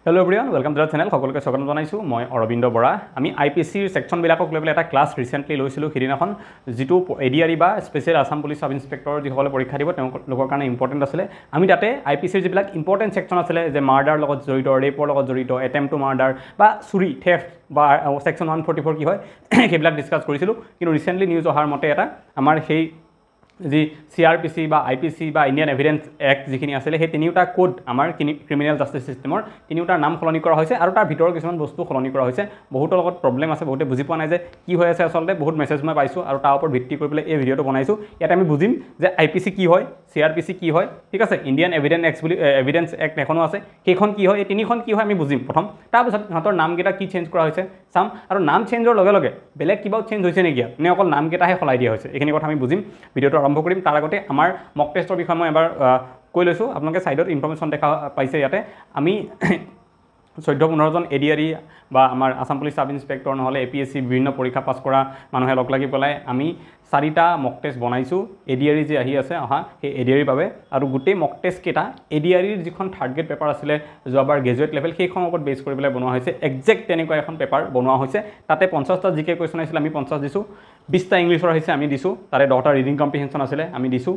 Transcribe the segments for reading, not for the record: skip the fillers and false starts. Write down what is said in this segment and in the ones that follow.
Hello everyone, welcome to the channel. সকলোকে স্বাগতম জনাইছো মই অৰবিন্দ বৰা। আমি আইপিসিৰ সেকশন বিলাকক লৈ এটা ক্লাস ৰিসেন্টলি লৈছিলো হিদিনাখন যেটো এডিআৰই বা special Assam police sub inspector যিসকলে পৰীক্ষা দিব তেওঁলোকৰ কাৰণে ইম্পৰ্টেন্ট আছিল। আমি তাতে আইপিসিৰ যিবিলাক ইম্পৰ্টেন্ট সেকশন আছিল যে মাৰ্ডাৰ লগত জড়িত, ৰেপৰ লগত জড়িত, এটেম্প টু মাৰ্ডাৰ বা চুৰি থেফট বা সেকশন 144 কি হয় সেইবিলাক ডিসকাস কৰিছিলো। কিন্তু ৰিসেন্টলি নিউজ অহাৰ মতে এটা আমাৰ সেই যি সিআরপিসি বা আইপিসি বা ইন্ডিয়ান এভিডেন্স এক্ট যিখিনি আছিল সেই তিনিটা কোড আমাৰ ক্ৰিমিনাল জাস্টিস সিস্টেমৰ তিনিটাৰ নাম সলনি কৰা হৈছে আৰু তাৰ ভিতৰৰ কিছুমান বস্তু সলনি কৰা হৈছে। বহুতৰ লগত প্ৰবলেম আছে, বহুতে বুজি পোৱা নাই যে কি হৈ আছে আসলতে। বহুত মেছেজ মই পাইছো আৰু তাৰ ওপৰত ভিত্তি কৰি পেলাই এই ভিডিঅটো বনাইছো। ইয়াতে আমি বুজিম যে আইপিসি কি হয়, সিআরপিসি কি হয়, ঠিক আছে, ইন্ডিয়ান এভিডেন্স এক্ট এখনো আছে, সেইখন কি হয়, এই তিনিখন কি হয় আমি বুজিম প্ৰথম। তাৰপিছত সিহঁতৰ নামকেইটা কি চেঞ্জ কৰা হৈছে চাম আৰু নাম চেঞ্জৰ লগে লগে বেলেগ কিবাও চেঞ্জ হৈছে নেকি নে অকল নামকেইটাহে সলাই দিয়া হৈছে, এইখিনি কথা আমি বুজিম। ভিডিঅটো আৰম্ভ কৰিম। তাৰ আগতে আমাৰ মক টেষ্টৰ বিষয়ে মই এবাৰ কৈ লৈছোঁ। আপোনালোকে সাইডত ইনফৰমেশ্যন দেখা পাইছে। ইয়াতে আমি 14-15 জন এডিআৰই বা আমাৰ আসাম পুলিচ সাব ইন্সপেক্টৰ নহ'লে এপিএসসি বিভিন্ন পৰীক্ষা পাছ কৰা মানুহে লগ লাগি পেলাই আমি 4টা মক টেষ্ট বনাইছোঁ এডিআৰই যে আহি আছে অহা সেই এডিআৰইৰ বাবে। আৰু গোটেই মক টেষ্টকেইটা এডিআৰইৰ যিখন থাৰ্ড গ্ৰেড পেপাৰ আছিলে যোৱাবাৰ গ্ৰেজুৱেট লেভেল সেইখনৰ ওপৰত বেছ কৰি পেলাই বনোৱা হৈছে। একজেক্ট তেনেকুৱা এখন পেপাৰ বনোৱা হৈছে। তাতে 50টা জিকে কুৱেশ্যন আহিছিলে, আমি 50 দিছোঁ। 20টা ইংলিছৰ আহিছে, আমি দিছোঁ। তাৰে 10টা ৰিডিং কম্প্ৰিহেনশ্যন আছিলে, আমি দিছোঁ।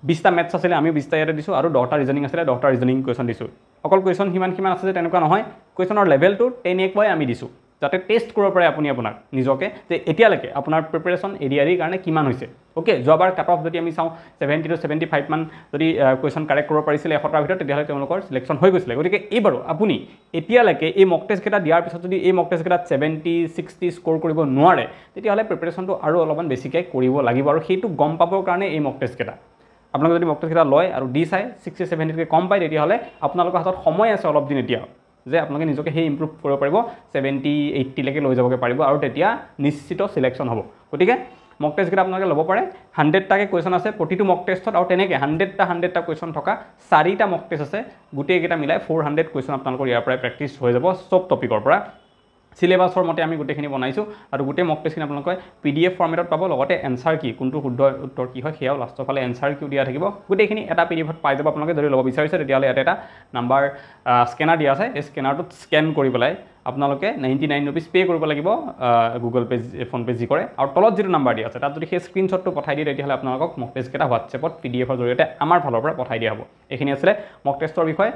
20টা মেথছ আছিলে, আমি 20টা ইয়াতে দিছোঁ। আৰু 10টা ৰিজনিং আছিলে, 10টা ৰিজনিং কুৱেশ্যন দিছোঁ। অকল কুৱেশ্যন সিমান আছে যে তেনেকুৱা নহয়, কুৱেশ্যনৰ লেভেলটো 10 আমি দিছোঁ যাতে টেষ্ট কৰিব পাৰে আপুনি আপোনাক নিজকে যে এতিয়ালৈকে আপোনাৰ প্ৰিপাৰেশ্যন এডিআৰইৰ কাৰণে কিমান হৈছে। অ'কে, যোৱাবাৰ কাট অফ যদি আমি চাওঁ 70 to 75 মান যদি কুৱেশ্যন কাৰেক্ট কৰিব পাৰিছিলে 100টাৰ ভিতৰত তেতিয়াহ'লে তেওঁলোকৰ চিলেকশ্যন হৈ গৈছিলে। গতিকে এইবাৰো আপুনি এতিয়ালৈকে এই মক টেষ্টকেইটা দিয়াৰ পিছত যদি এই মক টেষ্টকেইটাত 70-60 স্ক'ৰ কৰিব নোৱাৰে তেতিয়াহ'লে প্ৰিপাৰেশ্যনটো আৰু অলপমান বেছিকৈ কৰিব লাগিব আৰু সেইটো গম পাবৰ কাৰণে এই মক টেষ্টকেইটা আপোনালোকে যদি মক টেষ্টকেইটা লয় আৰু দি চাই 60-70তকৈ কম পায় তেতিয়াহ'লে আপোনালোকৰ হাতত সময় আছে অলপ দিন এতিয়া যে আপোনালোকে নিজকে সেই ইম্প্ৰুভ কৰিব পাৰিব, 70-80লৈকে লৈ যাবগৈ পাৰিব আৰু তেতিয়া নিশ্চিত চিলেকশ্যন হ'ব। গতিকে মক টেষ্টকেইটা আপোনালোকে ল'ব পাৰে। 100টাকৈ কুৱেশ্যন আছে প্ৰতিটো মক টেষ্টত আৰু তেনেকৈ 100টা কুৱেশ্যন থকা 4টা মক টেষ্ট আছে। গোটেইকেইটা মিলাই 400 কুৱেশ্যন আপোনালোকৰ ইয়াৰ পৰাই প্ৰেক্টিছ হৈ যাব চব টপিকৰ পৰা। সিলেবাছৰ মতে আমি গোটেইখিনি বনাইছোঁ আৰু গোটেই মক টেষ্টখিনি আপোনালোকে PDF ফৰ্মেটত পাব। লগতে এনচাৰ কি, কোনটো শুদ্ধ উত্তৰ কি হয় সেয়াও লাষ্টৰ ফালে এনচাৰ কিউ দিয়া থাকিব। গোটেইখিনি এটা PDFত পাই যাব আপোনালোকে। যদি ল'ব বিচাৰিছে তেতিয়াহ'লে ইয়াতে এটা নাম্বাৰ স্কেনাৰ দিয়া আছে, এই স্কেনাৰটোত স্কেন কৰি পেলাই আপোনালোকে 99 ৰুপিজ পে' কৰিব লাগিব গুগল পে' ফোনপে' যি কৰে। আৰু তলত যিটো নাম্বাৰ দিয়া আছে তাত যদি সেই স্ক্ৰীনশ্বটটো পঠাই দিয়ে তেতিয়াহ'লে আপোনালোকক মক টেষ্টকেইটা হোৱাটছএপত PDFৰ জৰিয়তে আমাৰ ফালৰ পৰা পঠাই দিয়া হ'ব। এইখিনি আছিলে মক টেষ্টৰ বিষয়ে।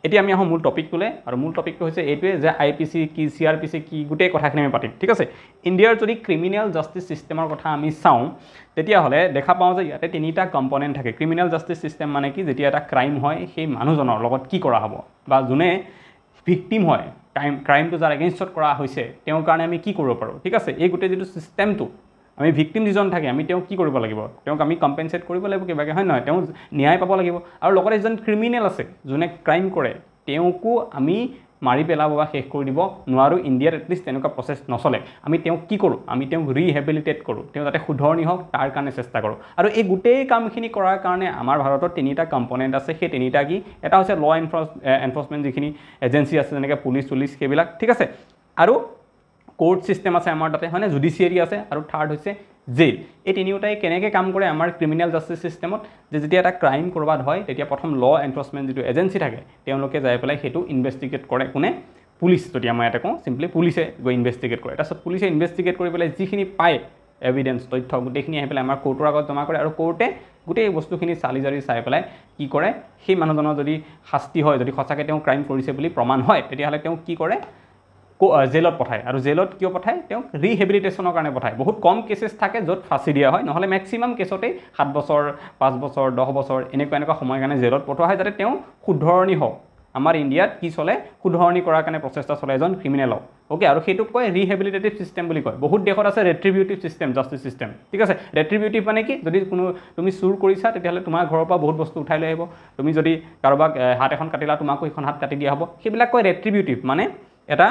এতিয়া আমি আহোঁ মূল টপিকটোলৈ আৰু মূল টপিকটো হৈছে এইটোৱে যে আইপিসি কি, সিআৰপিসি কি, গোটেই কথাখিনি আমি পাতিম, ঠিক আছে। ইণ্ডিয়াৰ যদি ক্ৰিমিনেল জাষ্টিছ ছিষ্টেমৰ কথা আমি চাওঁ তেতিয়াহ'লে দেখা পাওঁ যে ইয়াতে 3টা কম্পনেণ্ট থাকে। ক্ৰিমিনেল জাষ্টিছ ছিষ্টেম মানে কি, যেতিয়া এটা ক্ৰাইম হয় সেই মানুহজনৰ লগত কি কৰা হ'ব বা যোনে ভিক্টিম হয় ক্ৰাইমটো যাৰ এগেইনষ্টত কৰা হৈছে তেওঁৰ কাৰণে আমি কি কৰিব পাৰোঁ, ঠিক আছে। এই গোটেই যিটো ছিষ্টেমটো আমি ভিক্টিম যিজন থাকে আমি তেওঁক কি কৰিব লাগিব, তেওঁক আমি কম্পেনচেট কৰিব লাগিব কিবাকৈ, হয় নহয়, তেওঁ ন্যায় পাব লাগিব। আৰু লগতে যিজন ক্ৰিমিনেল আছে যোনে ক্ৰাইম কৰে তেওঁকো আমি মাৰি পেলাব বা শেষ কৰি দিব নোৱাৰোঁ। ইণ্ডিয়াত এটলিষ্ট তেনেকুৱা প্ৰচেছ নচলে। আমি তেওঁক কি কৰোঁ, আমি তেওঁক ৰিহেবিলিটেট কৰোঁ, তেওঁ যাতে শুধৰণি হওক তাৰ কাৰণে চেষ্টা কৰোঁ। আৰু এই গোটেই কামখিনি কৰাৰ কাৰণে আমাৰ ভাৰতত 3টা কম্পনেণ্ট আছে। সেই 3টা কি, এটা হৈছে ল এনফৰ্চমেণ্ট যিখিনি এজেঞ্চি আছে যেনেকৈ পুলিচ সেইবিলাক, ঠিক আছে। আৰু কোৰ্ট ছিষ্টেম আছে আমাৰ তাতে, হয়নে, জুডিচিয়েৰী আছে। আৰু থাৰ্ড হৈছে জেইল। এই তিনিওটাই কেনেকৈ কাম কৰে আমাৰ ক্ৰিমিনেল জাষ্টিছ ছিষ্টেমত, যে যেতিয়া এটা ক্ৰাইম ক'ৰবাত হয় তেতিয়া প্ৰথম ল এনফৰ্চমেণ্ট যিটো এজেঞ্চি থাকে তেওঁলোকে যাই পেলাই সেইটো ইনভেষ্টিগেট কৰে। কোনে, পুলিচ। যদি মই ইয়াতে কওঁ চিম্পলি পুলিচে গৈ ইনভেষ্টিগেট কৰে। তাৰপিছত পুলিচে ইনভেষ্টিগেট কৰি পেলাই যিখিনি পায় এভিডেন্স তথ্য গোটেইখিনি আহি পেলাই আমাৰ কোৰ্টৰ আগত জমা কৰে আৰু কোৰ্টে গোটেই বস্তুখিনি চালি জাৰি চাই পেলাই কি কৰে, সেই মানুহজনৰ যদি শাস্তি হয়, যদি সঁচাকৈ তেওঁ ক্ৰাইম কৰিছে বুলি প্ৰমাণ হয় তেতিয়াহ'লে তেওঁ কি কৰে, জেলত পঠায়। আৰু জেলত কিয় পঠায়, তেওঁক ৰিহেবিলিটেশ্যনৰ কাৰণে পঠায়। বহুত কম কেছেছ থাকে য'ত ফাঁচি দিয়া হয়, নহ'লে মেক্সিমাম কেছতেই 7 বছৰ 5 বছৰ 10 বছৰ এনেকুৱা সময়ৰ কাৰণে জেলত পঠোৱা হয় যাতে তেওঁ শুধৰণি হওক। আমাৰ ইণ্ডিয়াত কি চলে, শুধৰণি কৰাৰ কাৰণে প্ৰচেষ্টা চলে এজন ক্ৰিমিনেলক। অ'কে, আৰু সেইটোক কয় ৰিহেবিলিটেটিভ ছিষ্টেম বুলি কয়। বহুত দেশত আছে ৰেট্ৰিবিউটিভ ছিষ্টেম, জাষ্টিছ ছিষ্টেম, ঠিক আছে। ৰেট্ৰিবিউটিভ মানে কি, যদি তুমি চুৰ কৰিছা তেতিয়াহ'লে তোমাৰ ঘৰৰ পৰা বহুত বস্তু উঠাই লৈ আহিব। তুমি যদি কাৰোবাক হাত এখন কাটিলা তোমাকো সেইখন হাত কাটি দিয়া হ'ব। সেইবিলাক কয় ৰেট্ৰিবিউটিভ, মানে এটা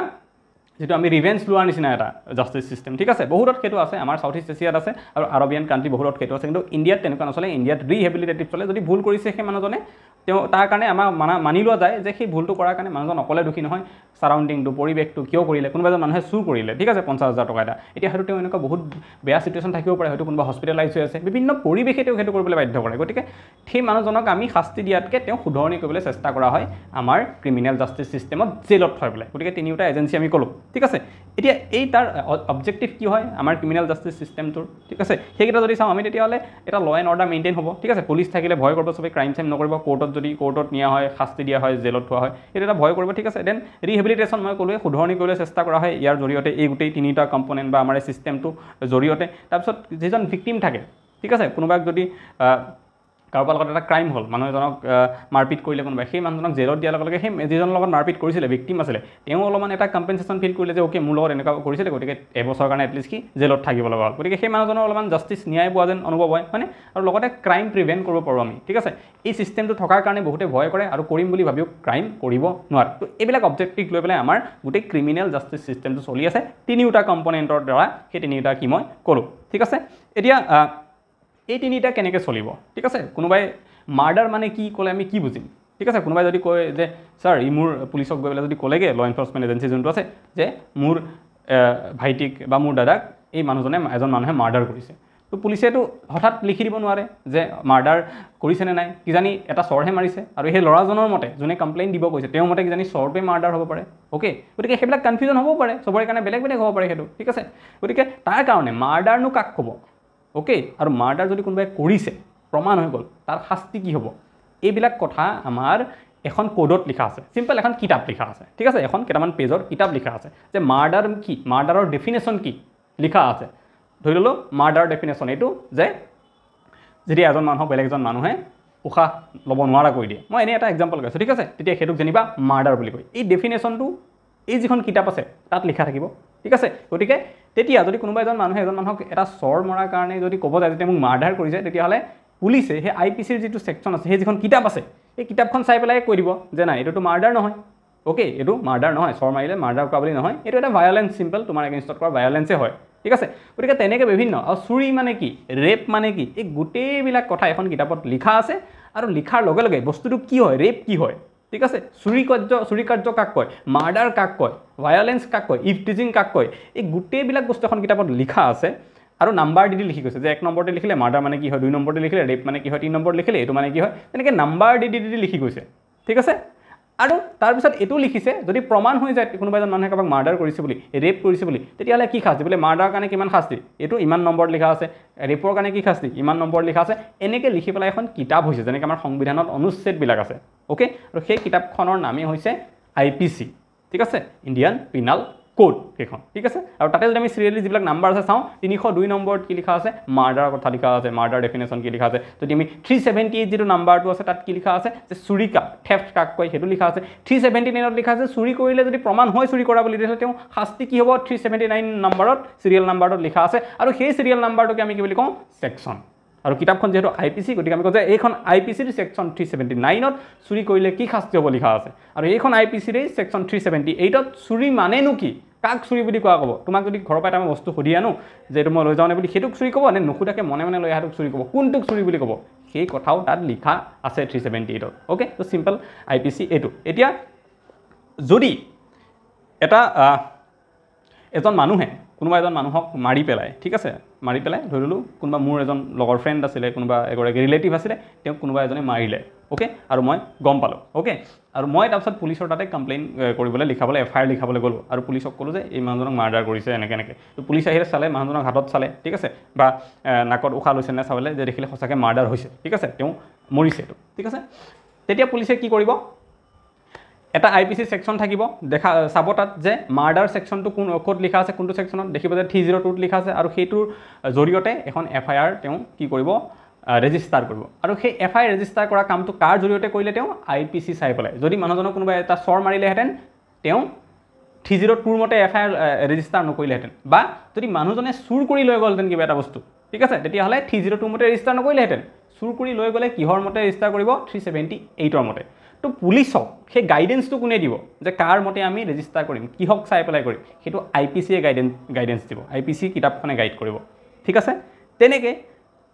যিটো আমি ৰিভেঞ্চ লোৱাৰ নিচিনা এটা জাষ্টিছ ছিষ্টেম, ঠিক আছে। বহুতত সেইটো আছে, আমাৰ সাউথ ইষ্ট এছিয়াত আছে আৰু আৰবিয়ান কাণ্ট্ৰি বহুতত সেইটো আছে। কিন্তু ইণ্ডিয়াত তেনেকুৱা নচলে। ইণ্ডিয়াত ৰিহেবিলিটেটিভ চলে। যদি ভুল কৰিছে সেই মানুহজনে তেওঁ তাৰ কাৰণে আমাৰ মানি লোৱা যায় যে সেই ভুলটো কৰাৰ কাৰণে মানুহজন অকলে দোষী নহয়, সাৰাউণ্ডিংটো পৰিৱেশটো কিয় কৰিলে, কোনোবা এজন মানুহে চুৰ কৰিলে, ঠিক আছে 50,000 টকা এটা, এতিয়া হয়তো তেওঁ এনেকুৱা বহুত বেয়া চিটুৱেশ্যন থাকিব পাৰে, হয়তো কোনোবা হস্পিটেলাইজ হৈ আছে, বিভিন্ন পৰিৱেশে তেওঁক সেইটো কৰিবলৈ বাধ্য কৰে। গতিকে সেই মানুহজনক আমি শাস্তি দিয়াতকৈ তেওঁ শুধৰণি কৰিবলৈ চেষ্টা কৰা হয় আমাৰ ক্ৰিমিনেল জাষ্টিচ চিষ্টেমত, জেলত থৈ পেলাই। গতিকে তিনিওটা এজেঞ্চি আমি ক'লোঁ, ঠিক আছে। এতিয়া এই তাৰ অবজেক্টিভ কি হয় আমাৰ ক্ৰিমিনেল জাষ্টিচ চিষ্টেমটোৰ, ঠিক আছে, সেইকেইটা যদি চাওঁ আমি তেতিয়াহ'লে এটা ল এণ্ড অৰ্ডাৰ মেইনটেইন হ'ব, ঠিক আছে। পুলিচ থাকিলে ভয় কৰিব, চবেই ক্ৰাইম চাইম নকৰিব, কোৰ্টত নিয়া হয়, শাস্তি দিয়া হয়, জেলত থোৱা হয়, সেইটো এটা ভয় কৰিব, ঠিক আছে। দেন ৰিহেবিলিটেশ্যন মই ক'লোৱে, শুধৰণি কৰিবলৈ চেষ্টা কৰা হয় ইয়াৰ জৰিয়তে, এই গোটেই তিনিটা কম্পনেণ্ট বা আমাৰ এই চিষ্টেমটোৰ জৰিয়তে। তাৰপিছত যিজন ভিক্টিম থাকে, ঠিক আছে, কোনোবাক যদি কাৰোবাৰ লগত এটা ক্ৰাইম হ'ল, মানুহ এজনক মাৰপিট কৰিলে কোনোবাই, সেই মানুহজনক জেলত দিয়াৰ লগে লগে সেই যিজনৰ লগত মাৰপিট কৰিছিলে, ভিক্টিম আছিলে, তেওঁ অলপমান এটা কম্পেনচেশ্যন ফিল কৰিলে যে অ'কে মোৰ লগত এনেকুৱা কৰিছিলে, গতিকে এবছৰৰ কাৰণে এটলিষ্ট কি জেলত থাকিব লগা হ'ল। গতিকে সেই মানুহজনৰ অলপমান জাষ্টিচ ন্যায় পোৱা যেন অনুভৱ হয়, মানে আৰু লগতে ক্ৰাইম প্ৰিভেণ্ট কৰিব পাৰোঁ আমি, ঠিক আছে। এই চিষ্টেমটো থকাৰ কাৰণে বহুতে ভয় কৰে আৰু কৰিম বুলি ভাবিও ক্ৰাইম কৰিব নোৱাৰে। তো এইবিলাক অবজেক্টিভ লৈ পেলাই আমাৰ গোটেই ক্ৰিমিনেল জাষ্টিচ চিষ্টেমটো চলি আছে তিনিওটা কম্পনেণ্টৰ দ্বাৰা, সেই তিনিওটা কি মই ক'লোঁ, ঠিক আছে। এতিয়া এই তিনিটা কেনেকৈ চলিব, ঠিক আছে। কোনোবাই মাৰ্ডাৰ মানে কি ক'লে আমি কি বুজিম, ঠিক আছে। কোনোবাই যদি কয় যে ছাৰ ই মোৰ পুলিচক গৈ পেলাই যদি ক'লেগৈ, ল এনফৰ্চমেণ্ট এজেঞ্চি যোনটো আছে, যে মোৰ ভাইটিক বা মোৰ দাদাক এই মানুহজনে এজন মানুহে মাৰ্ডাৰ কৰিছে, তো পুলিচেতো হঠাৎ লিখি দিব নোৱাৰে যে মাৰ্ডাৰ কৰিছেনে নাই, কিজানি এটা চৰহে মাৰিছে, আৰু সেই ল'ৰাজনৰ মতে যোনে কমপ্লেইন দিব কৈছে তেওঁৰ মতে কিজানি চৰটোৱে মাৰ্ডাৰ হ'ব পাৰে, অ'কে। গতিকে সেইবিলাক কনফিউজন হ'ব পাৰে, চবৰে কাৰণে বেলেগ বেলেগ হ'ব পাৰে সেইটো, ঠিক আছে। গতিকে তাৰ কাৰণে মাৰ্ডাৰনো কাক ক'ব, অ'কে, আৰু মাৰ্ডাৰ যদি কোনোবাই কৰিছে, প্ৰমাণ হৈ গ'ল, তাৰ শাস্তি কি হ'ব, এইবিলাক কথা আমাৰ এখন কোডত লিখা আছে, চিম্পল এখন কিতাপ লিখা আছে, ঠিক আছে। এখন কেইটামান পেজৰ কিতাপ লিখা আছে যে মাৰ্ডাৰ কি, মাৰ্ডাৰৰ ডেফিনেশ্যন কি লিখা আছে। ধৰি ল'লোঁ মাৰ্ডাৰ ডেফিনেশ্যন এইটো যে যদি এজন মানুহক বেলেগ এজন মানুহে উশাহ ল'ব নোৱাৰা কৰি দিয়ে, মই এনেই এটা এক্সাম্পল কৈছোঁ, ঠিক আছে, তেতিয়া সেইটোক যেনিবা মাৰ্ডাৰ বুলি কয়। এই ডেফিনেশ্যনটো এই যিখন কিতাপ আছে তাত লিখা থাকিব, ঠিক আছে। গতিকে তেতিয়া যদি কোনোবা এজন মানুহক এটা চৰ মৰাৰ কাৰণে যদি ক'ব যায় যেতিয়া মোক মাৰ্ডাৰ কৰিছে, তেতিয়াহ'লে পুলিচে সেই IPCৰ যিটো ছেকশ্যন আছে, সেই যিখন কিতাপ আছে, এই কিতাপখন চাই পেলাই কৈ দিব যে নাই এইটোতো মাৰ্ডাৰ নহয়, অ'কে, এইটো মাৰ্ডাৰ নহয়, চৰ মাৰিলে মাৰ্ডাৰ কৰা বুলি নহয়, এইটো এটা ভায়লেঞ্চ, চিম্পল তোমাৰ এগেইনষ্টত কৰা ভায়লেঞ্চে হয়, ঠিক আছে। গতিকে তেনেকৈ বিভিন্ন, আৰু চুৰি মানে কি, ৰেপ মানে কি, এই গোটেইবিলাক কথা এখন কিতাপত লিখা আছে। আৰু লিখাৰ লগে লগে বস্তুটো কি হয়, ৰেপ কি হয়, ঠিক আছে, চুৰি কাৰ্য কাক কয়, মাৰ্ডাৰ কাক কয়, ভায়লেঞ্চ কাক কয়, ইভটিজিং কাক কয়, এই গোটেইবিলাক বস্তু এখন কিতাপত লিখা আছে। আৰু নাম্বাৰ দি লিখি গৈছে যে 1 নম্বৰতে লিখিলে মাৰ্ডাৰ মানে কি হয়, 2 নম্বৰতে লিখিলে ৰেপ মানে কি হয়, 3 নম্বৰত লিখিলে এইটো মানে কি হয়, তেনেকৈ নাম্বাৰ দি লিখি গৈছে, ঠিক আছে। আৰু তাৰপিছত এইটো লিখিছে যদি প্ৰমাণ হৈ যায় কোনোবা এজন মানুহে কাৰোবাক মাৰ্ডাৰ কৰিছে বুলি, ৰেপ কৰিছে বুলি, তেতিয়াহ'লে কি শাস্তি, বোলে মাৰ্ডাৰৰ কাৰণে কিমান শাস্তি, এইটো ইমান নম্বৰত লিখা আছে, ৰেপৰ কাৰণে কি শাস্তি, ইমান নম্বৰত লিখা আছে, এনেকৈ লিখি পেলাই এখন কিতাপ হৈছে, যেনেকৈ আমাৰ সংবিধানত অনুচ্ছেদবিলাক আছে, অ'কে। আৰু সেই কিতাপখনৰ নামেই হৈছে IPC, ঠিক আছে, ইণ্ডিয়ান পিনাল কোড সেইখন, ঠিক আছে। আৰু তাতে যদি আমি চিৰিয়েলি যিবিলাক নাম্বাৰ আছে চাওঁ, 302 নম্বৰত কি লিখা আছে, মাৰ্ডাৰৰ কথা লিখা আছে, মাৰ্ডাৰ ডেফিনেশ্যন কি লিখা আছে। যদি আমি 378 যিটো নাম্বাৰটো আছে তাত কি লিখা আছে যে চুৰি কাক, থেফ্ট কাক কয়, সেইটো লিখা আছে। 379ত লিখা আছে চুৰি কৰিলে যদি প্ৰমাণ হয় চুৰি কৰা বুলি, তেতিয়াহ'লে তেওঁ শাস্তি কি হ'ব, 379 নম্বৰত চিৰিয়েল নাম্বাৰটোত লিখা আছে। আৰু সেই চিৰিয়েল নাম্বাৰটোকে আমি কি বুলি কওঁ, ছেকশ্যন। আৰু কিতাপখন যিহেতু IPC, গতিকে আমি কওঁ যে এইখন IPCৰ ছেকশ্যন 379ত চুৰি কৰিলে কি শাস্তি হ'ব লিখা আছে। আৰু এইখন IPCৰ ছেকশ্যন 378ত চুৰি মানেনো কি, কাক চুৰি বুলি কোৱা ক'ব। তোমাক যদি ঘৰৰ পৰা এটা বস্তু সুধি আনো যে এইটো মই লৈ যাওঁ নে বুলি, সেইটোক চুৰি ক'ব নে নুসুধাকৈ মনে মনে লৈ অহাটোক চুৰি ক'ব, কোনটোক চুৰি বুলি ক'ব, সেই কথাও তাত লিখা আছে 378ত, অ'কে। তো চিম্পল IPC এইটো। এতিয়া যদি এজন মানুহে কোনোবা এজন মানুহক মাৰি পেলাই, ঠিক আছে, মাৰি পেলাই ধৰি ল'লোঁ কোনোবা মোৰ এজন লগৰ ফ্ৰেণ্ড আছিলে, কোনোবা এগৰাকী ৰিলেটিভ আছিলে, তেওঁক কোনোবা এজনে মাৰিলে, অ'কে, আৰু মই গম পালোঁ, অ'কে। আৰু মই তাৰপিছত পুলিচৰ তাতে কমপ্লেইন কৰিবলৈ লিখাবলৈ, FIR লিখাবলৈ গ'লোঁ, আৰু পুলিচক ক'লোঁ যে এই মানুহজনক মাৰ্ডাৰ কৰিছে এনেকৈ। তো পুলিচ আহিলে, চালে, মানুহজনক হাতত চালে, ঠিক আছে, বা নাকত উশাহ লৈছে নে চাবলৈ, যে দেখিলে সঁচাকৈ মাৰ্ডাৰ হৈছে, ঠিক আছে, তেওঁ মৰিছে এইটো, ঠিক আছে। তেতিয়া পুলিচে কি কৰিব, এটা IPC ছেকশ্যন থাকিব, চাব তাত যে মাৰ্ডাৰ ছেকশ্যনটো ক'ত লিখা আছে, কোনটো ছেকশ্যনত, দেখিব যে 302ত লিখা আছে। আৰু সেইটোৰ জৰিয়তে এখন FIR তেওঁ কি কৰিব, ৰেজিষ্টাৰ কৰিব। আৰু সেই FIR ৰেজিষ্টাৰ কৰা কামটো কাৰ জৰিয়তে কৰিলে, তেওঁ IPC চাই পেলাই। যদি মানুহজনক কোনোবাই এটা চৰ মাৰিলেহেঁতেন, তেওঁ 302ৰ মতে FIR ৰেজিষ্টাৰ নকৰিলেহেঁতেন, বা যদি মানুহজনে চুৰ কৰি লৈ গ'লহেঁতেন কিবা এটা বস্তু, ঠিক আছে, তেতিয়াহ'লে 302 মতে ৰেজিষ্টাৰ নকৰিলেহেঁতেন। চুৰ কৰি লৈ গ'লে কিহৰ মতে ৰেজিষ্টাৰ কৰিব, 378ৰ মতে। তো পুলিচক সেই গাইডেন্সটো কোনে দিব যে কাৰ মতে আমি ৰেজিষ্টাৰ কৰিম, কিহক চাই পেলাই কৰিম, সেইটো IPCয়ে গাইডেন্স দিব, IPC কিতাপখনে গাইড কৰিব, ঠিক আছে। তেনেকৈ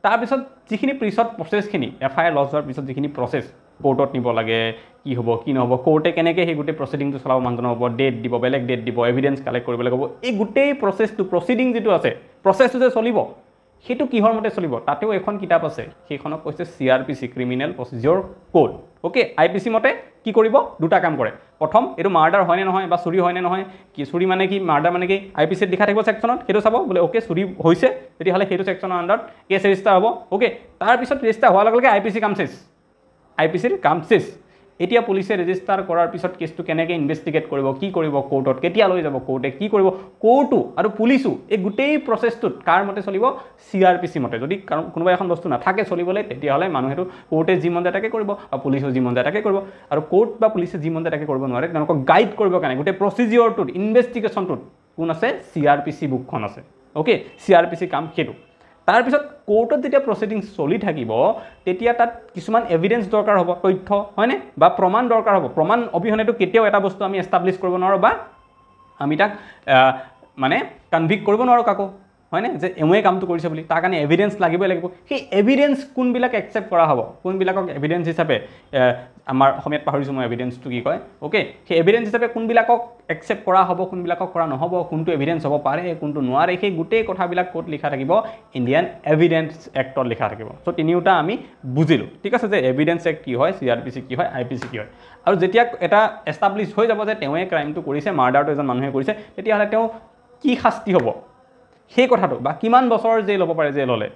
তাৰপিছত যিখিনি পিছত প্ৰচেছখিনি, FIR লছ হোৱাৰ পিছত যিখিনি প্ৰচেছ, কোৰ্টত নিব লাগে কি হ'ব কি নহ'ব কোৰ্টে কেনেকৈ সেই গোটেই প্ৰচিডিংটো চলাব মানুহজনৰ হ'ব ডেট দিব বেলেগ ডেট দিব এভিডেঞ্চ কালেক্ট কৰিব লাগিব এই গোটেই প্ৰচিডিং যিটো আছে প্ৰচেছটো যে চলিব সেইটো কিহৰ মতে চলিব তাতেও এখন কিতাপ আছে সেইখনক কৈছে CRPC criminal procedure code okay IPC মতে কি কৰিব দুটা কাম কৰে প্ৰথম এইটো মাৰ্ডাৰ হয়নে নহয় বা চুৰি হয়নে নহয় কি চুৰি মানে কি মাৰ্ডাৰ মানে কি IPC লিখা থাকিব ছেকশ্যনত সেইটো চাব বোলে ওকে চুৰি হৈছে তেতিয়াহ'লে সেইটো ছেকশ্যনৰ আণ্ডাৰত কেছ ৰেজিষ্টাৰ হ'ব ওকে তাৰপিছত ৰেজিষ্টাৰ হোৱাৰ লগে লগে IPC কাম চেছ IPCৰ কাম চেছ এতিয়া পুলিচে ৰেজিষ্টাৰ কৰাৰ পিছত কেছটো কেনেকৈ ইনভেষ্টিগেট কৰিব কি কৰিব কোৰ্টত কেতিয়া লৈ যাব কোৰ্টে কি কৰিব কোৰ্টো আৰু পুলিচো এই গোটেই প্ৰচেছটোত কাৰ মতে চলিব CRPC মতে যদি কাৰণ কোনোবা এখন বস্তু নাথাকে চলিবলৈ তেতিয়াহ'লে মানুহেতো কোৰ্টে যি মন যায় তাকে কৰিব আৰু পুলিচো যি মন যায় তাকে কৰিব আৰু কোৰ্ট বা পুলিচে যি মন যায় তাকে কৰিব নোৱাৰে তেওঁলোকক গাইড কৰিব কাৰণে গোটেই প্ৰচিডিউৰটোত ইনভেষ্টিগেশ্যনটোত কোন আছে CRPC বুকখন আছে ওকে CRPC কাম সেইটো তাৰপিছত কোৰ্টত যেতিয়া প্ৰচিডিং চলি থাকিব তেতিয়া তাত কিছুমান এভিডেন্স দৰকাৰ হ'ব তথ্য হয়নে বা প্ৰমাণ দৰকাৰ হ'ব প্ৰমাণ অবিহনেতো কেতিয়াও এটা বস্তু আমি এষ্টাব্লিছ কৰিব নোৱাৰোঁ বা আমি তাক মানে কনভিক্ট কৰিব নোৱাৰোঁ কাকো হয়নে যে এমৱে কামটো কৰিছে বুলি তাৰ কাৰণে এভিডেন্স লাগিবই লাগিব সেই এভিডেন্স কোনবিলাক একচেপ্ট কৰা হ'ব কোনবিলাকক এভিডেন্স হিচাপে আমাৰ অসমীয়াত পাহৰিছোঁ মই এভিডেন্সটো কি কয় ওকে সেই এভিডেন্স হিচাপে কোনবিলাকক একচেপ্ট কৰা হ'ব কোনবিলাকক কৰা নহ'ব কোনটো এভিডেন্স হ'ব পাৰে কোনটো নোৱাৰে সেই গোটেই কথাবিলাক ক'ত লিখা থাকিব ইণ্ডিয়ান এভিডেন্স এক্টত লিখা থাকিব চ' তিনিওটা আমি বুজিলোঁ ঠিক আছে যে এভিডেন্স এক্ট কি হয় CRPC কি হয় IPC কি হয় আৰু যেতিয়া এটা এষ্টাব্লিছ হৈ যাব যে তেওঁৱে ক্ৰাইমটো কৰিছে মাৰ্ডাৰটো এজন মানুহে কৰিছে তেতিয়াহ'লে তেওঁ কি শাস্তি হ'ব সেই কথাটো বা কিমান বছৰৰ জেল হ'ব পাৰে জেল হ'লে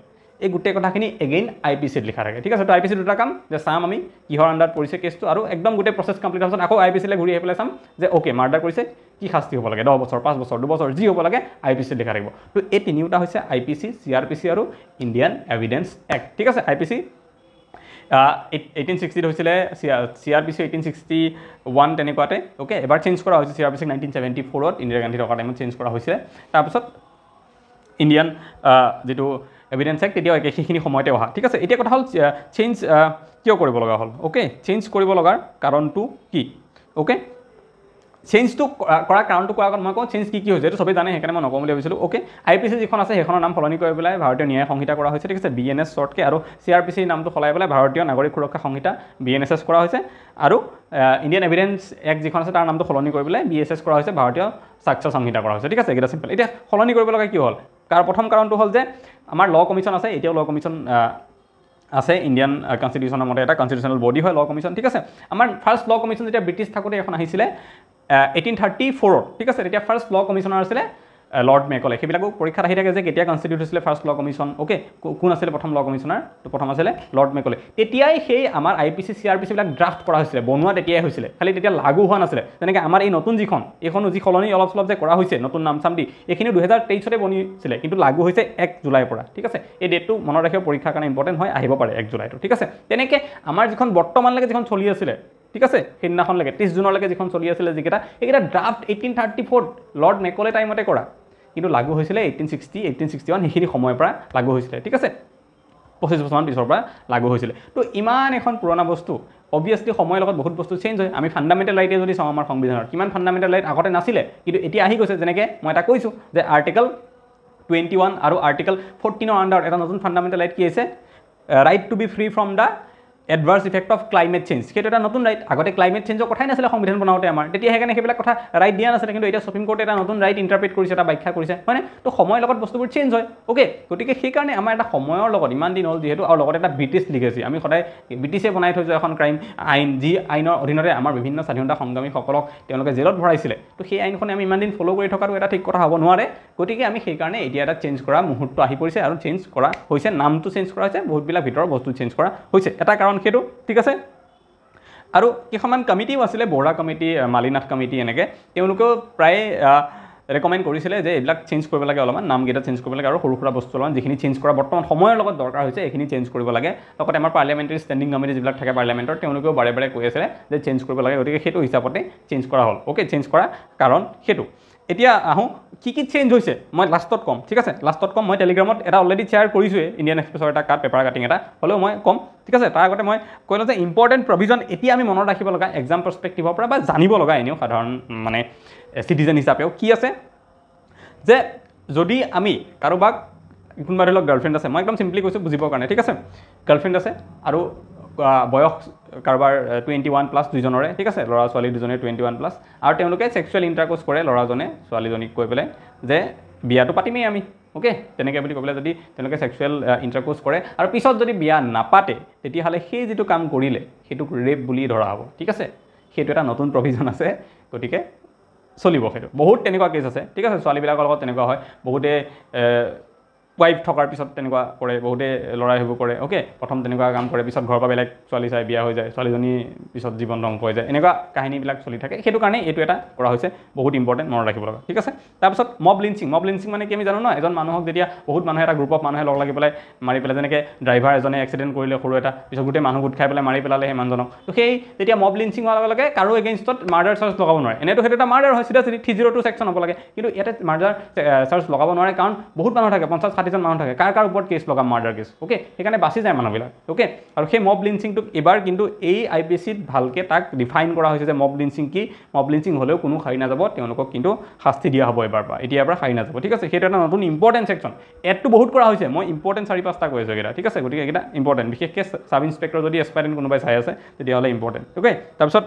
এই গোটেই কথাখিনি এগেইন IPCত লিখা থাকে ঠিক আছে তো IPC দুটা কাম যে চাম আমি কিহৰ আণ্ডাৰত পৰিছে কেছটো আৰু একদম গোটেই প্ৰচেছ কমপ্লিট হোৱাৰ পিছত আকৌ IPCলৈ ঘূৰি আহি পেলাই চাম যে অ'কে মাৰ্ডাৰ কৰিছে কি শাস্তি হ'ব লাগে 10 বছৰ 5 বছৰ 2 বছৰ যি হ'ব লাগে IPCত লিখা থাকিব তো এই তিনিওটা হৈছে IPC CRPC আৰু ইণ্ডিয়ান এভিডেন্স এক্ট ঠিক আছে IPC 1860 হৈছিলে CRPC 1861 তেনেকুৱাতে ওকে এবাৰ চেঞ্জ কৰা হৈছে CRPC 1974ত ইন্দিৰা গান্ধী থকা টাইমত চেঞ্জ কৰা হৈছিলে তাৰপিছত ইণ্ডিয়ান যেটো এভিডেন্স এক্ট তেতিয়াও সেইখিনি সময়তে অহা ঠিক আছে এতিয়া কথা হ'ল চেঞ্জ কিয় কৰিব লগা হ'ল ওকে চেঞ্জ কৰিব লগাৰ কাৰণটো কি ওকে চেঞ্জটো কৰাৰ কাৰণটো কোৱাৰ আগত মই কওঁ চেঞ্জ কি হৈছে এইটো সবেই জানে সেইকাৰণে মই নকওঁ বুলি ভাবিছিলোঁ ওকে IPC যিখন আছে সেইখনৰ নাম সলনি কৰি পেলাই ভাৰতীয় ন্যায় সংহিতা কৰা হৈছে ঠিক আছে BNS শ্বৰ্টকৈ আৰু CRPC নামটো সলাই পেলাই ভাৰতীয় নাগৰিক সুৰক্ষা সংহিতা BNSS কৰা হৈছে আৰু ইণ্ডিয়ান এভিডেন্স এক্ট যিখন আছে তাৰ নামটো সলনি কৰি পেলাই BSS কৰা হৈছে ভাৰতীয় সাক্ষ্য সংহিতা কৰা হৈছে ঠিক আছে এইকেইটা চিম্পল এতিয়া সলনি কৰিব লগা কি হ'ল প্ৰথম কাৰণটো হ'ল যে আমাৰ ল কমিশ্যন আছে এতিয়াও ল কমিশ্যন আছে ইণ্ডিয়ান কনষ্টিটিউশ্যনৰ মতে এটা কনষ্টিটিউশ্যনেল বডি হয় ল কমিশ্যন ঠিক আছে আমাৰ ফাৰ্ষ্ট ল কমিশ্যন যেতিয়া ব্ৰিটিছ থাকোঁতে এখন আহিছিলে 1834 ঠিক আছে তেতিয়া ফাৰ্ষ্ট ল কমিশ্যনাৰ আছিলে লৰ্ড মেকলে সেইবিলাকো পৰীক্ষাত আহি থাকে যে কেতিয়া কনষ্টিটিউট হৈছিলে ফাৰ্ষ্ট ল কমিশ্যন ওকে কোন আছিলে প্ৰথম ল কমিশ্যনাৰ তো প্ৰথম আছিলে লৰ্ড মেকলে তেতিয়াই সেই আমাৰ IPC CRPC বিলাক ড্ৰাফট কৰা হৈছিলে বনোৱা তেতিয়াই হৈছিলে খালি তেতিয়া লাগু হোৱা নাছিলে যেনেকৈ আমাৰ এই নতুন যিখন এইখনো যি সলনি অলপ চলপ যে কৰা হৈছে নতুন নাম চাম দি এইখিনি 2023তে বনিছিলে কিন্তু লাগু হৈছে 1 জুলাইৰ পৰা ঠিক আছে এই ডেটটো মনত ৰাখিব পৰীক্ষাৰ কাৰণে ইম্পৰ্টেণ্ট হয় আহিব পাৰে 1 জুলাইটো ঠিক আছে তেনেকৈ আমাৰ যিখন বৰ্তমানলৈকে যিখন চলি আছিলে ঠিক আছে সেইদিনাখনলৈকে 30 জুনলৈকে যিখন চলি আছিলে যিকেইটা এইকেইটা ড্ৰাফট 1834 লৰ্ড মেকলে টাইমতে কৰা কিন্তু লাগু হৈছিলে 1861 সেইখিনি সময়ৰ পৰা লাগু হৈছিলে ঠিক আছে 25 বছৰমান পিছৰ পৰা লাগু হৈছিলে তো ইমান এখন পুৰণা বস্তু অবভিয়াছলি সময়ৰ লগত বহুত বস্তু চেঞ্জ হয় আমি ফাণ্ডামেণ্টেল ৰাইটে যদি চাওঁ আমাৰ সংবিধানৰ কিমান ফাণ্ডামেণ্টেল ৰাইট আগতে নাছিলে কিন্তু এতিয়া আহি গৈছে যেনেকৈ মই এটা কৈছোঁ যে আৰ্টিকল 21 আৰু আৰ্টিকল 14ৰ আণ্ডাৰত এটা নতুন ফাণ্ডামেণ্টেল ৰাইট কি আছে right to be free from the adverse effect of climate change সেইটো এটা নতুন ৰাইট আগতে ক্লাইমেট চেঞ্জৰ কথাই নাছিলে সংবিধান বনাওঁতে আমাৰ তেতিয়া সেইকাৰণে সেইবিলাক কথা ৰাইট দিয়া নাছিলে কিন্তু এতিয়া সুপ্ৰিম কোৰ্টে এটা নতুন ৰাইট ইণ্টাৰপ্ৰেট কৰিছে এটা ব্যাখ্যা কৰিছে হয়নে তো সময়ৰ লগত বস্তুবোৰ চেঞ্জ হয় ওকে গতিকে সেইকাৰণে আমাৰ এটা সময়ৰ লগত ইমান দিন হ'ল যিহেতু আৰু লগতে এটা ব্ৰিটিছ লিগেচি আমি সদায় ব্ৰিটিছে বনাই থৈছোঁ এখন ক্ৰাইম আইন যি আইনৰ অধীনতে আমাৰ বিভিন্ন স্বাধীনতা সংগ্ৰামীসকলক তেওঁলোকে জেলত ভৰাইছিলে তো সেই আইনখনে আমি ইমান দিন ফ'ল' কৰি থকাটো এটা ঠিক কথা হ'ব নোৱাৰে গতিকে আমি সেইকাৰণে এতিয়া এটা চেঞ্জ কৰা মুহূৰ্ত আহি পৰিছে আৰু চেঞ্জ কৰা হৈছে নামটো চেঞ্জ কৰা হৈছে বহুতবিলাক ভিতৰৰ বস্তু চেঞ্জ কৰা হৈছে এটা কাৰণ সেইটো ঠিক আছে আৰু কেইখনমান কমিটিও আছিলে বৰা কমিটি মালিনাথ কমিটি এনেকৈ তেওঁলোকেও প্ৰায় ৰেকমেণ্ড কৰিছিলে যে এইবিলাক চেঞ্জ কৰিব লাগে অলপমান নামকেইটা চেঞ্জ কৰিব লাগে আৰু সৰু সুৰা বস্তু অলপমান যিখিনি চেঞ্জ কৰা বৰ্তমান সময়ৰ লগত দৰকাৰ হৈছে এইখিনি চেঞ্জ কৰিব লাগে লগতে আমাৰ পাৰ্লিয়ামেণ্টাৰী ষ্টেণ্ডিং কমিটি যিবিলাক থাকে পাৰ্লিয়ামেণ্টৰ তেওঁলোকেও বাৰে বাৰে কৈ আছিলে যে চেঞ্জ কৰিব লাগে গতিকে সেইটো হিচাপতে চেঞ্জ কৰা হ'ল ওকে চেঞ্জ কৰা কাৰণ সেইটো এতিয়া আহোঁ কি চেঞ্জ হৈছে মই লাষ্টত ক'ম ঠিক আছে লাষ্টত ক'ম মই টেলিগ্ৰামত এটা অলৰেডি শ্বেয়াৰ কৰিছোঁৱে ইণ্ডিয়ান এক্সপ্ৰেছৰ এটা পেপাৰ কাটিং এটা হ'লেও মই ক'ম ঠিক আছে তাৰ আগতে মই কৈ লওঁ যে ইম্পৰ্টেণ্ট প্ৰভিজন এতিয়া আমি মনত ৰাখিব লগা এক্সাম পাৰ্চপেক্টিভৰ পৰা বা জানিব লগা এনেও সাধাৰণ মানে চিটিজেন হিচাপেও কি আছে যে যদি আমি কাৰোবাক কোনোবা ধৰি লওক গাৰ্লফ্ৰেণ্ড আছে মই একদম চিম্পলি কৈছোঁ বুজিবৰ কাৰণে ঠিক আছে গাৰ্লফ্ৰেণ্ড আছে আৰু বয়স কাৰোবাৰ 21+ দুজনৰে ঠিক আছে ল'ৰা ছোৱালী দুজনে 21+ আৰু তেওঁলোকে সেক্সুৱেল ইণ্টাৰকোৰ্স কৰে ল'ৰাজনে ছোৱালীজনীক কৈ পেলাই যে বিয়াটো পাতিমেই আমি ওকে তেনেকৈ বুলি ক'বলৈ যদি তেওঁলোকে সেক্সুৱেল ইণ্টাৰকোৰ্স কৰে আৰু পিছত যদি বিয়া নাপাতে তেতিয়াহ'লে সেই যিটো কাম কৰিলে সেইটোক ৰেপ বুলি ধৰা হ'ব ঠিক আছে সেইটো এটা নতুন প্ৰভিজন আছে গতিকে চলিব সেইটো বহুত তেনেকুৱা কেছ আছে ঠিক আছে ছোৱালীবিলাকৰ লগত তেনেকুৱা হয় বহুতে ওয়াইফ থকাৰ পিছত তেনেকুৱা কৰে বহুতে লৰাই হ'ব কৰে ওকে প্ৰথম তেনেকুৱা কাম কৰে পিছত ঘৰৰ পৰা বেলেগ ছোৱালী চাই বিয়া হৈ যায় ছোৱালীজনী পিছত জীৱন ধ্বংস হৈ যায় এনেকুৱা কাহিনীবিলাক চলি থাকে সেইটো কাৰণে এইটো এটা কৰা হৈছে বহুত ইম্পৰ্টেণ্ট মনত ৰাখিব লগা ঠিক আছে তাৰপিছত মব লিঞ্চিং মানে কি আমি জানো ন এজন মানুহক যেতিয়া বহুত মানুহে এটা গ্ৰুপ অফ মানুহে লগ লাগি পেলাই মাৰি পেলাই যেনেকৈ ড্ৰাইভাৰ এজনে এক্সিডেণ্ট কৰিলে সৰু এটা পিছত গোটেই মানুহ গোট খাই পেলাই মাৰি পেলালে সেই মানুহজনক তো সেই যেতিয়া মব লিঞ্চিং হোৱাৰ লগে লগে কাৰো এগেইনষ্টত মাৰ্ডাৰ চাৰ্জ লগাব নোৱাৰে এনেতো সেইটো এটা মাৰ্ডাৰ হয় চিধা 302 ছেকশ্যন হ'ব লাগে কিন্তু ইয়াতে মাৰ্ডাৰ চাৰ্জ লগাব নোৱাৰে কাৰণ বহুত মানুহ থাকে 50-60 জন মানুহ থাকে কাৰ ওপৰত কেছ লগাম মাৰ্ডাৰ কেছ ওকে সেইকাৰণে বাচি যায় মানুহবিলাক ওকে আৰু সেই মব লিঞ্চিংটোক এবাৰ কিন্তু এই IPCত ভালকৈ তাক ডিফাইন কৰা হৈছে যে মব লিঞ্চিং কি মব লিঞ্চিং হ'লেও কোনো সাৰি নাযাব তেওঁলোকক কিন্তু শাস্তি দিয়া হ'ব এবাৰ পৰা এতিয়াৰ পৰা সাৰি নাযাব ঠিক আছে সেইটো এটা নতুন ইম্পৰ্টেণ্ট ছেকশ্যন এডটো বহুত কৰা হৈছে মই ইম্পৰ্টেণ্ট 4-5টা কৈ আছোঁ এইকেইটা ঠিক আছে গতিকে এইকেইটা ইম্পৰ্টেণ্ট বিশেষকৈ চাব ইন্সপেক্টৰ যদি এছপাইৰেণ্ট কোনোবাই চাই আছে তেতিয়াহ'লে ইম্পৰ্টেণ্ট ওকে তাৰপিছত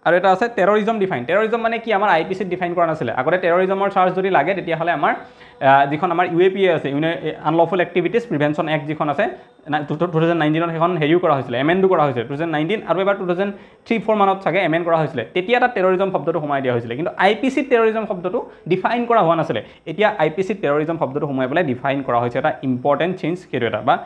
আৰু এটা আছে টেৰৰিজম টেৰৰিজম মানে কি আমাৰ IPCত ডিফাইন কৰা নাছিলে আগতে টেৰৰিজমৰ চাৰ্জ যদি লাগে তেতিয়াহ'লে আমাৰ যিখন আমাৰ UAPA আছে আনলফুল এক্টিভিটিজ প্ৰিভেনশ্যন এক্ট যিখন আছে 2019 সেইখন হেৰিও কৰা হৈছিলে এমেণ্ডো কৰা হৈছিলে 2019 আৰু এবাৰ 2003-4 মানত চাগে এমেণ্ড কৰা হৈছিলে তেতিয়া এটা টেৰৰিজম শব্দটো সোমাই দিয়া হৈছিলে কিন্তু IPCত টেৰৰিজম শব্দটো ডিফাইন কৰা হোৱা নাছিলে এতিয়া IPCত টেৰৰিজম শব্দটো সোমাই পেলাই ডিফাইন কৰা হৈছে এটা ইম্পৰ্টেণ্ট চেঞ্জ সেইটো এটা বা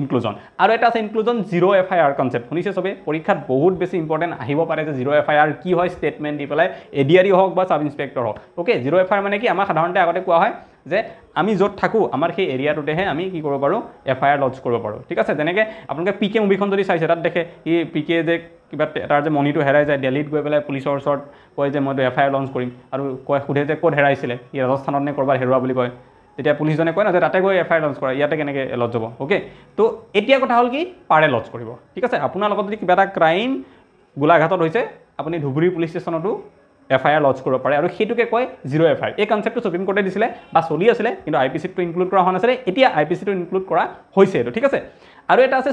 ইনক্লুজন আৰু এটা আছে ইনক্লুজন জিৰ' FIR কনচেপ্ট শুনিছে চবে পৰীক্ষাত বহুত বেছি ইম্পৰ্টেণ্ট আহিব পাৰে যে জিৰ' FIR কি হয় ষ্টেটমেণ্ট দি পেলাই ADRE হওক বা চাব ইন্সপেক্টৰ হওক ওকে জিৰ' FIR মানে কি আমাৰ সাধাৰণতে আগতে কোৱা হয় যে আমি য'ত থাকোঁ আমাৰ সেই এৰিয়াটোতেহে আমি কি কৰিব পাৰোঁ FIR লঞ্চ কৰিব পাৰোঁ ঠিক আছে যেনেকৈ আপোনালোকে PK মুভিখন যদি চাইছে তাত দেখে ই PK যে কিবা তাৰ যে মনিটো হেৰাই যায় দিল্লীত গৈ পেলাই পুলিচৰ ওচৰত কয় যে মইতো FIR লঞ্চ কৰিম আৰু কয় সোধে যে ক'ত হেৰাইছিলে ই ৰাজস্থানত নে ক'ৰবাত হেৰুৱা বুলি কয় তেতিয়া পুলিচজনে কয় না যে তাতে গৈ FIR লঞ্চ কৰা ইয়াতে কেনেকৈ লঞ্চ হ'ব ওকে তো এতিয়া কথা হ'ল কি পাৰে লঞ্চ কৰিব ঠিক আছে আপোনাৰ লগত যদি কিবা এটা ক্ৰাইম গোলাঘাটত হৈছে আপুনি ধুবুৰী পুলিচ ষ্টেচনতো FIR লঞ্চ কৰিব পাৰে আৰু সেইটোকে কয় জিৰ' FIR এই কনচেপ্টটো সুপ্ৰিম কোৰ্টে দিছিলে বা চলি আছিলে কিন্তু IPCটো ইনক্লুড কৰা হোৱা নাছিলে এতিয়া IPCটো ইনক্লুড কৰা হৈছে এইটো ঠিক আছে আৰু এটা আছে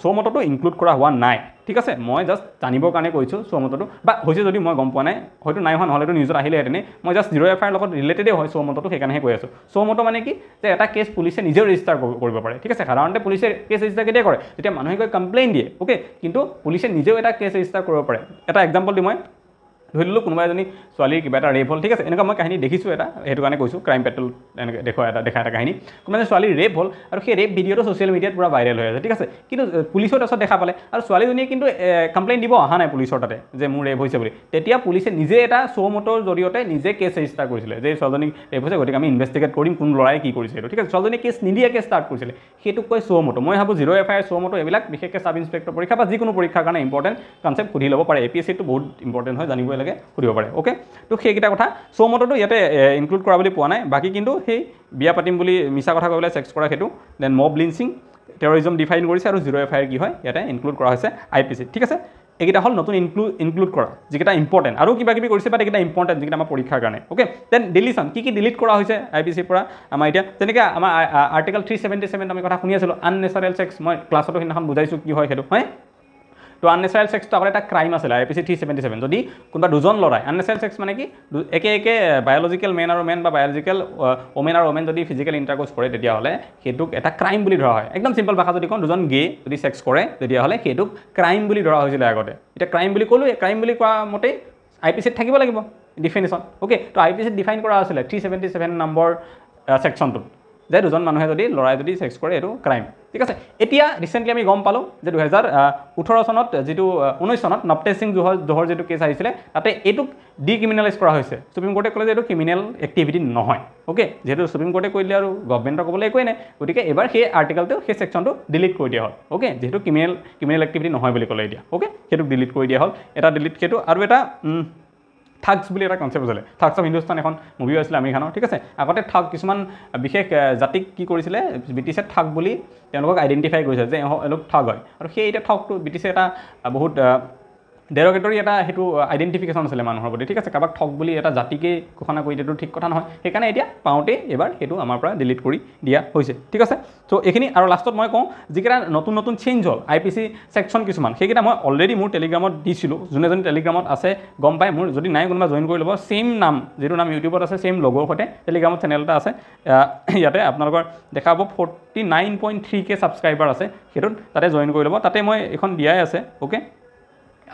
সুমোটোটো ইনক্লুড কৰা হোৱা নাই ঠিক আছে মই জাষ্ট জানিবৰ কাৰণে কৈছোঁ সুমোটোটো বা হৈছে যদি মই গম পোৱা নাই হয়তো নাই হোৱা নহ'লেতো নিউজত আহিলেহেঁতেনে মই জাষ্ট জিৰ' FIR লগত ৰিলেটেডেই হয় সুমোটোটো সেইকাৰণেহে কৈ আছোঁ সুমোটো মানে কি যে এটা কেছ পুলিচে নিজেও ৰেজিষ্টাৰ কৰিব পাৰে ঠিক আছে সাধাৰণতে পুলিচে কেছ ৰেজিষ্টাৰ কেতিয়া কৰে যেতিয়া মানুহে গৈ কমপ্লেইন দিয়ে ওকে কিন্তু পুলিচে নিজেও এটা কেছ ৰেজিষ্টাৰ কৰিব পাৰে এটা এক্সাম্পল দিওঁ মই ধৰি ললোঁ কোনোবা এজনী ছোৱালীৰ কিবা এটা ৰেপ হ'ল ঠিক আছে এনেকুৱা মই কাহিনী দেখিছোঁ এটা সেইটো কাৰণে কৈছোঁ ক্ৰাইম পেট্ৰল এনেকৈ দেখা এটা কাহিনী কোনোবা এজনী ছোৱালীৰ ৰেপ হ'ল আৰু সেই ৰেপ ভিডিঅ'টো ছ'চিয়েল মিডিয়াত পুৰা ভাইৰেল হৈ আছে ঠিক আছে কিন্তু পুলিচৰ তাৰপিছত দেখা পালে আৰু ছোৱালীজনীয়ে কিন্তু কমপ্লেইন দিব অহা নাই পুলিচৰ তাতে যে মোৰ ৰেপ হৈছে বুলি তেতিয়া পুলিচে নিজে এটা সুমোটোৰ জৰিয়তে নিজে কেছ ৰেজিষ্টাৰ কৰিছিলে যে ছোৱালীজনীক ৰেপ হৈছে গতিকে আমি ইনভেষ্টিগেট কৰিম কোন ল'ৰাই কি কৰিছে এইটো ঠিক আছে ছোৱালীজনীয়ে কেছ নিদিয়াকৈ ষ্টাৰ্ট কৰিছিলে সেইটোক কয় সুমোটো মই ভাবোঁ জিৰ' FIR সুমোটো এইবিলাক বিশেষকৈ চাব ইন্সপেক্টৰ পৰীক্ষা বা যিকোনো পৰীক্ষাৰ কাৰণে ইম্পৰ্টেণ্ট কনচেপ্ট সুধি ল'ব পাৰে APSCটো বহুত ইম্পৰ্টেণ্ট হয় জানিবই লাগে সুধিব পাৰে ওকে তো সেইকেইটা কথা সুমোটোটো ইয়াতে ইনক্লুড কৰা বুলি পোৱা নাই বাকী কিন্তু সেই বিয়া পাতিম বুলি মিছা কথা কৈ পেলাই ছেক্স কৰা সেইটো দেন মব লিঞ্চিং টেৰৰিজম ডিফাইন কৰিছে আৰু জিৰ' FIR কি হয় ইয়াতে ইনক্লুড কৰা হৈছে IPCত ঠিক আছে এইকেইটা হ'ল নতুন ইনক্লুড কৰা যিকেইটা ইম্পৰ্টেণ্ট আৰু কিবা কিবি কৰিছে বাট এইকেইটা ইম্পৰ্টেণ্ট যিকেইটা আমাৰ পৰীক্ষাৰ কাৰণে ওকে দেন ডিলিশ্যন কি ডিলিট কৰা হৈছে IPCৰ পৰা আমাৰ এতিয়া তেনেকৈ আমাৰ আৰ্টিকল 377 আমি কথা শুনি আছিলোঁ আননেচাৰেল ছেক্স মই ক্লাছতো সেইদিনাখন বুজাইছোঁ কি হয় সেইটো হয় তো আননেচাৰেল ছেক্সটো আগতে এটা ক্ৰাইম আছিলে IPC 377 যদি কোনোবা দুজন ল'ৰাই আননেচাৰেল ছেক্স মানে কি একে বায়'লজিকেল মেন আৰু মেন বা বায়'লজিকেল ওমেন আৰু ওমেন যদি ফিজিকেল ইণ্টাৰকোৰ্স কৰে তেতিয়াহ'লে সেইটোক এটা ক্ৰাইম বুলি ধৰা হয় একদম চিম্পল ভাষা যদি কওঁ দুজন গে যদি ছেক্স কৰে তেতিয়াহ'লে সেইটোক ক্ৰাইম বুলি ধৰা হৈছিলে আগতে এতিয়া ক্ৰাইম বুলি ক'লোঁ ক্ৰাইম বুলি কোৱা মতেই IPCত থাকিব লাগিব ডিফিনিশ্যন ওকে তো IPCত ডিফাইন কৰা আছিলে 377 নম্বৰ ছেকশ্যনটোত যে দুজন মানুহে যদি ল'ৰাই যদি ছেক্স কৰে এইটো ক্ৰাইম ঠিক আছে এতিয়া ৰিচেণ্টলি আমি গম পালোঁ যে 2018 চনত যিটো 19 চনত নৱতেজ সিং জোহৰ যিটো কেছ আহিছিলে তাতে এইটোক ডিক্ৰিমিনেলাইজ কৰা হৈছে সুপ্ৰিম কোৰ্টে ক'লে যে এইটো ক্ৰিমিনেল এক্টিভিটি নহয় ওকে যিহেতু সুপ্ৰিম কোৰ্টে কৈ দিলে আৰু গভৰ্ণমেণ্টৰ ক'বলৈ একোৱেই নাই গতিকে এবাৰ সেই আৰ্টিকেলটো সেই ছেকশ্যনটো ডিলিট কৰি দিয়া হ'ল ওকে যিহেতু ক্ৰিমিনেল এক্টিভিটি নহয় বুলি ক'লে এতিয়া ওকে সেইটোক ডিলিট কৰি দিয়া হ'ল এটা ডিলিট সেইটো আৰু এটা থাগছ বুলি এটা কনচেপ্ট আছিলে থাগছ অফ হিন্দুস্তান এখন মুভিও আছিলে আমিৰ খানৰ ঠিক আছে আগতে ঠাগ কিছুমান বিশেষ জাতিক কি কৰিছিলে ব্ৰিটিছে ঠাগ বুলি তেওঁলোকক আইডেণ্টিফাই কৰিছে যে এওঁলোক ঠাগ হয় আৰু সেই এতিয়া ঠগটো ব্ৰিটিছে এটা বহুত ডেৰগেটৰী এটা সেইটো আইডেণ্টিফিকেশ্যন আছিলে মানুহৰ প্ৰতি ঠিক আছে কাৰোবাক ঠগ বুলি এটা জাতিকে ঘোষণা কৰি দিয়াটো ঠিক কথা নহয় সেইকাৰণে এতিয়া পাওঁতে এবাৰ সেইটো আমাৰ পৰা ডিলিট কৰি দিয়া হৈছে ঠিক আছে চ' এইখিনি আৰু লাষ্টত মই কওঁ যিকেইটা নতুন নতুন চেঞ্জ হ'ল IPC ছেকশ্যন কিছুমান সেইকেইটা মই অলৰেডি মোৰ টেলিগ্ৰামত দিছিলোঁ যোনে যোনে টেলিগ্ৰামত আছে গম পায় মোৰ যদি নাই কোনোবা জইন কৰি ল'ব ছেইম নাম যিটো নাম ইউটিউবত আছে ছেইম লগৰ সৈতে টেলিগ্ৰামত চেনেল এটা আছে ইয়াতে আপোনালোকৰ দেখা পাব 49.3K ছাবস্ক্ৰাইবাৰ আছে সেইটোত তাতে জইন কৰি ল'ব তাতে মই এখন দিয়াই আছে অ'কে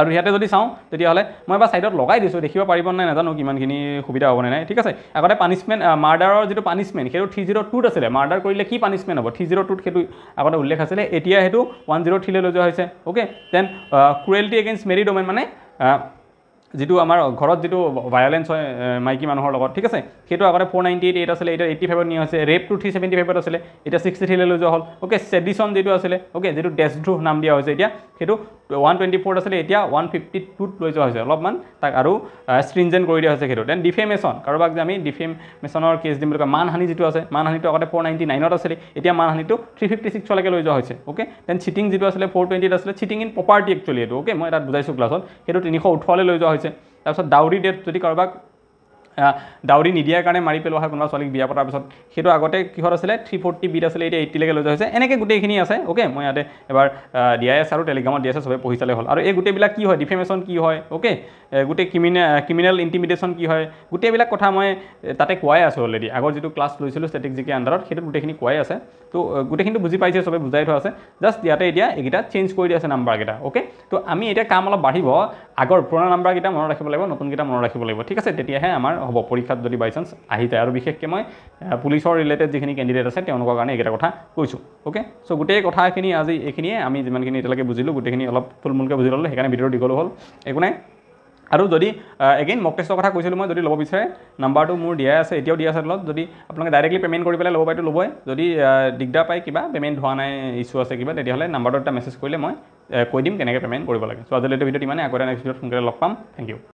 আৰু ইয়াতে যদি চাওঁ তেতিয়াহ'লে মই এবাৰ ছাইডত লগাই দিছোঁ দেখিব পাৰিব নাই নাজানো কিমানখিনি সুবিধা হ'বনে নাই ঠিক আছে আগতে পানিছমেণ্ট মাৰ্ডাৰৰ যিটো পানিছমেণ্ট সেইটো 302ত আছিলে মাৰ্ডাৰ কৰিলে কি পানিছমেণ্ট হ'ব 302ত সেইটো আগতে উল্লেখ আছিলে এতিয়া সেইটো 103 লৈ যোৱা হৈছে okay then cruelty against married women মানে যিটো আমাৰ ঘৰত যিটো ভায়োলেন্স হয় মাইকী মানুহৰ লগত ঠিক আছে সেইটো আগতে 498 আছিলে এতিয়া 85ত নিয়া হৈছে ৰেপটো 375ত আছিলে এতিয়া 63 লৈ যোৱা হ'ল অ'কে ছেডিশ্যন যিটো আছিলে অ'কে যিটো ডেছড্ৰু নাম দিয়া হৈছে এতিয়া সেইটো 124ত আছিলে এতিয়া 152ত লৈ যোৱা হৈছে অলপমান তাক আৰু ষ্ট্ৰিনজেণ্ট কৰি দিয়া হৈছে সেইটো দেন ডিফেমেশ্যন কাৰোবাক যে আমি ডিফেমেশ্যনৰ কেছ দিম বুলি কয় মানহানি যিটো আছে মানহানিটো আগতে 499ত আছিলে এতিয়া মানহানিটো 356লৈকে লৈ যোৱা হৈছে অ'কে দেন চিটিং যিটো আছিলে 420ত আছিলে চিটিং ইন প্ৰপাৰ্টি একচুৱেলি এইটো অ'কে মই তাত বুজাইছোঁ ক্লাছত সেইটো 318লৈ লৈ যোৱা হৈছে তাৰপিছত ডাউৰি ডেট যদি কাৰোবাক ডাউৰি নিদিয়াৰ কাৰণে মাৰি পেলোৱা হয় কোনোবা ছোৱালীক বিয়া পতাৰ পিছত সেইটো আগতে কিহত আছিলে 340 আছিলে এতিয়া 80লৈকে লৈ যোৱা হৈছে এনেকৈ গোটেইখিনি আছে অ'কে মই ইয়াতে এবাৰ দিয়াই আছে আৰু টেলিগ্ৰামত দিয়া আছে চবে পঢ়ি চালে হ'ল আৰু এই গোটেইবিলাক কি হয় ডিফেমেশ্যন কি হয় অ'কে গোটেই ক্ৰিমিনেল ইণ্টিমিডেশ্যন কি হয় গোটেইবিলাক কথা মই তাতে কোৱাই আছোঁ অলৰেডি আগৰ যিটো ক্লাছ লৈছিলোঁ ষ্টেটিক জিকে আণ্ডাৰত সেইটো গোটেইখিনি কোৱাই আছে তো গোটেইখিনি বুজি পাইছে চবে বুজাই থোৱা আছে জাষ্ট ইয়াতে এতিয়া এইকেইটা চেঞ্জ কৰি দিয়া আছে নাম্বাৰকেইটা অ'কে তো আমি এতিয়া কাম অলপ বাঢ়িব আগৰ পুৰণা নাম্বাৰকেইটা মনত ৰাখিব লাগিব নতুনকেইটা মনত ৰাখিব লাগিব ঠিক আছে তেতিয়াহে আমাৰ হ'ব পৰীক্ষাত যদি বাই চান্স আহি যায় আৰু বিশেষকৈ মই পুলিচৰ ৰিলেটেড যিখিনি কেণ্ডিডেট আছে তেওঁলোকৰ কাৰণে এইকেইটা কথা কৈছোঁ অ'কে চ' গোটেই কথাখিনি আজি এইখিনিয়ে আমি যিমানখিনি এতিয়ালৈকে বুজিলোঁ গোটেইখিনি অলপ থুলমূলকৈ বুজি ল'লোঁ সেইকাৰণে ভিডিঅ'টো দীঘল হ'ল একো নাই আৰু যদি এগেইন মক টেষ্টৰ কথা কৈছিলোঁ মই যদি ল'ব বিচাৰে নাম্বাৰটো মোৰ দিয়াই আছে এতিয়াও দিয়া আছে তলত যদি আপোনালোকে ডাইৰেক্টলি পে'মেণ্ট কৰি পেলাই ল'ব পাৰিতো ল'বই যদি দিগদাৰ পায় কিবা পে'মেণ্ট হোৱা নাই ইছ্যু আছে কিবা তেতিয়াহ'লে নাম্বাৰটো এটা মেছেজ কৰিলে মই কৈ দিম কেনেকৈ পে'মেণ্ট কৰিব লাগে চ' আজিলৈকে ভিডিঅ'ত ইমানে আকৌ এটা নেক্সট ভিডিঅ'ত সোনকালে লগ পাম থেংক ইউ